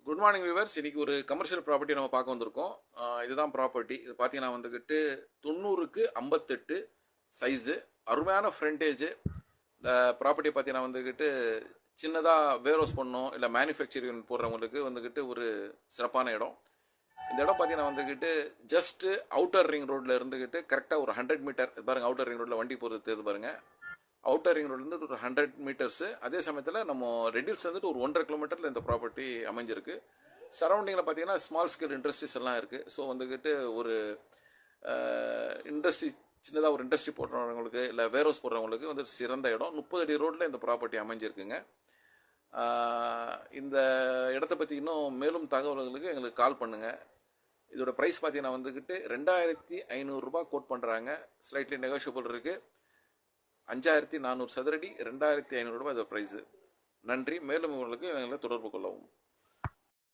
Good morning viewers. இன்றைக்கி ஒரு commercial property நம்ம பார்க்க வந்திருக்கோம். இதுதான் ப்ராப்பர்ட்டி. இது பார்த்தீங்கன்னா வந்துக்கிட்டு 90க்கு 58 சைஸு, அருமையான ஃப்ரண்டேஜு. இந்த ப்ராப்பர்ட்டி பார்த்தீங்கன்னா வந்துக்கிட்டு சின்னதாக வேர்ஹவுஸ் பண்ணணும் இல்லை மேனுஃபேக்சரிங் போடுறவங்களுக்கு வந்துக்கிட்டு ஒரு சிறப்பான இடம். இந்த இடம் பார்த்தீங்கன்னா வந்துக்கிட்டு ஜஸ்ட்டு அவுட்டர் ரிங் ரோட்டில் இருந்துக்கிட்டு கரெக்டாக ஒரு 100 மீட்டர் பாருங்கள். அவுட்டர் ரிங் ரோட்டில் வண்டி போகிறது தெரியுது பாருங்கள். அவுட்டர் ரிங் ரோட்லேருந்து ஒரு 100 மீட்டர்ஸு. அதே சமயத்தில் நம்ம ரெடில்ஸ் வந்துட்டு ஒரு 1.5 கிலோமீட்டரில் இந்த ப்ராப்பர்ட்டி அமைஞ்சிருக்கு. சரௌண்டிங்கில் பார்த்தீங்கன்னா ஸ்மால் ஸ்கேல் இண்டஸ்ட்ரீஸ் எல்லாம் இருக்குது. ஸோ வந்துக்கிட்டு ஒரு இண்டஸ்ட்ரி, சின்னதாக ஒரு இண்டஸ்ட்ரி போடுறவங்களுக்கு இல்லை வேர்ஹவுஸ் போடுறவங்களுக்கு வந்து சிறந்த இடம். 30 அடி ரோட்டில் இந்த ப்ராப்பர்ட்டி அமைஞ்சிருக்குங்க. இந்த இடத்த பற்றி இன்னும் மேலும் தகவல்களுக்கு எங்களுக்கு கால் பண்ணுங்கள். இதோட ப்ரைஸ் பார்த்தீங்கன்னா வந்துக்கிட்டு 2500 ரூபாய் கோட் பண்ணுறாங்க. ஸ்லைட்லி நெகோஷியபிள் இருக்குது. 5400 சதுரடி, 2500 ரூபாய் இதோட ப்ரைஸு. நன்றி. மேலும் உங்களுக்கு எங்களை தொடர்பு கொள்ளவும்.